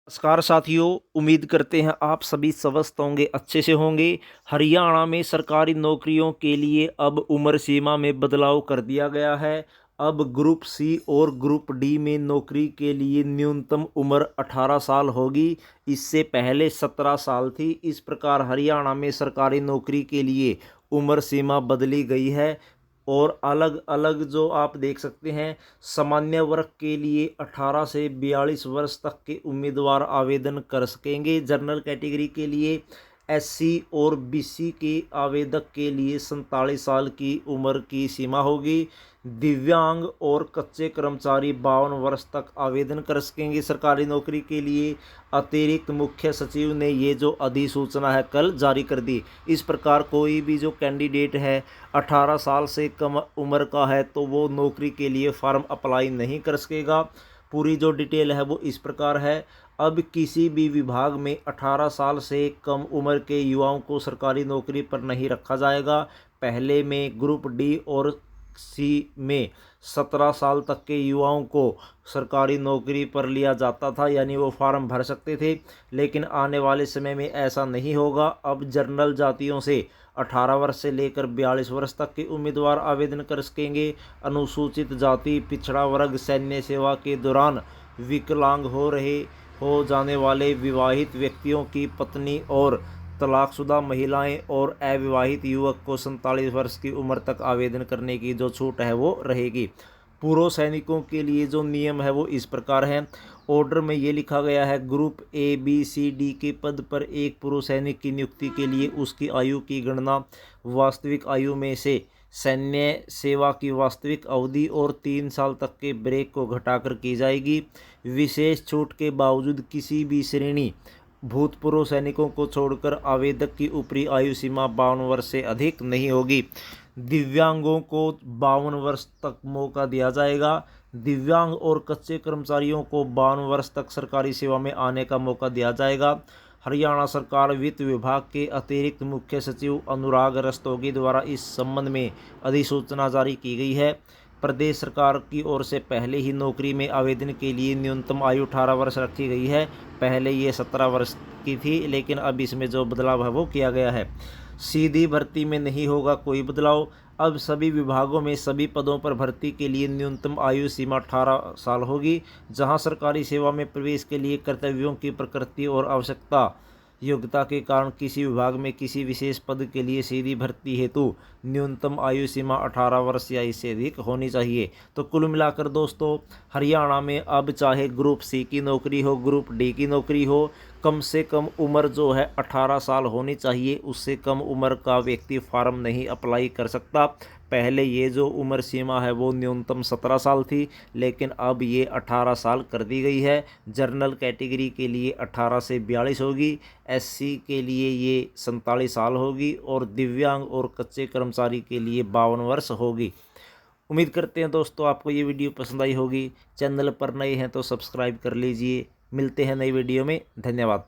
नमस्कार साथियों, उम्मीद करते हैं आप सभी स्वस्थ होंगे, अच्छे से होंगे। हरियाणा में सरकारी नौकरियों के लिए अब उम्र सीमा में बदलाव कर दिया गया है। अब ग्रुप सी और ग्रुप डी में नौकरी के लिए न्यूनतम उम्र 18 साल होगी। इससे पहले 17 साल थी। इस प्रकार हरियाणा में सरकारी नौकरी के लिए उम्र सीमा बदली गई है। और अलग अलग जो आप देख सकते हैं, सामान्य वर्ग के लिए 18 से 42 वर्ष तक के उम्मीदवार आवेदन कर सकेंगे। जनरल कैटेगरी के लिए एससी और बीसी के आवेदक के लिए 47 साल की उम्र की सीमा होगी। दिव्यांग और कच्चे कर्मचारी 52 वर्ष तक आवेदन कर सकेंगे सरकारी नौकरी के लिए। अतिरिक्त मुख्य सचिव ने ये जो अधिसूचना है कल जारी कर दी। इस प्रकार कोई भी जो कैंडिडेट है 18 साल से कम उम्र का है तो वो नौकरी के लिए फॉर्म अप्लाई नहीं कर सकेगा। पूरी जो डिटेल है वो इस प्रकार है। अब किसी भी विभाग में 18 साल से कम उम्र के युवाओं को सरकारी नौकरी पर नहीं रखा जाएगा। पहले में ग्रुप डी और सी में 17 साल तक के युवाओं को सरकारी नौकरी पर लिया जाता था, यानी वो फॉर्म भर सकते थे। लेकिन आने वाले समय में ऐसा नहीं होगा। अब जनरल जातियों से 18 वर्ष से लेकर 42 वर्ष तक के उम्मीदवार आवेदन कर सकेंगे। अनुसूचित जाति, पिछड़ा वर्ग, सैन्य सेवा के दौरान विकलांग हो जाने वाले विवाहित व्यक्तियों की पत्नी और तलाकशुदा महिलाएं और अविवाहित युवक को 47 वर्ष की उम्र तक आवेदन करने की जो छूट है वो रहेगी। पूर्व सैनिकों के लिए जो नियम है वो इस प्रकार है। ऑर्डर में ये लिखा गया है, group A B C D के पद पर एक पूर्व सैनिक की नियुक्ति के लिए उसकी आयु की गणना वास्तविक आयु में से सैन्य सेवा की वास्तविक अवधि और 3 साल तक के ब्रेक को घटाकर की जाएगी। विशेष छूट के बावजूद किसी भी श्रेणी भूतपूर्व सैनिकों को छोड़कर आवेदक की ऊपरी आयु सीमा 52 वर्ष से अधिक नहीं होगी। दिव्यांगों को 52 वर्ष तक मौका दिया जाएगा। दिव्यांग और कच्चे कर्मचारियों को 52 वर्ष तक सरकारी सेवा में आने का मौका दिया जाएगा। हरियाणा सरकार वित्त विभाग के अतिरिक्त मुख्य सचिव अनुराग रस्तोगी द्वारा इस संबंध में अधिसूचना जारी की गई है। प्रदेश सरकार की ओर से पहले ही नौकरी में आवेदन के लिए न्यूनतम आयु 18 वर्ष रखी गई है। पहले ये 17 वर्ष की थी, लेकिन अब इसमें जो बदलाव है वो किया गया है। सीधी भर्ती में नहीं होगा कोई बदलाव। अब सभी विभागों में सभी पदों पर भर्ती के लिए न्यूनतम आयु सीमा 18 साल होगी। जहां सरकारी सेवा में प्रवेश के लिए कर्तव्यों की प्रकृति और आवश्यकता योग्यता के कारण किसी विभाग में किसी विशेष पद के लिए सीधी भर्ती हेतु न्यूनतम आयु सीमा 18 वर्ष या इससे अधिक होनी चाहिए। तो कुल मिलाकर दोस्तों, हरियाणा में अब चाहे ग्रुप सी की नौकरी हो, ग्रुप डी की नौकरी हो, कम से कम उम्र जो है 18 साल होनी चाहिए। उससे कम उम्र का व्यक्ति फॉर्म नहीं अप्लाई कर सकता। पहले ये जो उम्र सीमा है वो न्यूनतम 17 साल थी, लेकिन अब ये 18 साल कर दी गई है। जनरल कैटेगरी के लिए 18 से 42 होगी, एससी के लिए ये 47 साल होगी और दिव्यांग और कच्चे कर्मचारी के लिए 52 वर्ष होगी। उम्मीद करते हैं दोस्तों आपको ये वीडियो पसंद आई होगी। चैनल पर नए हैं तो सब्सक्राइब कर लीजिए। मिलते हैं नई वीडियो में। धन्यवाद।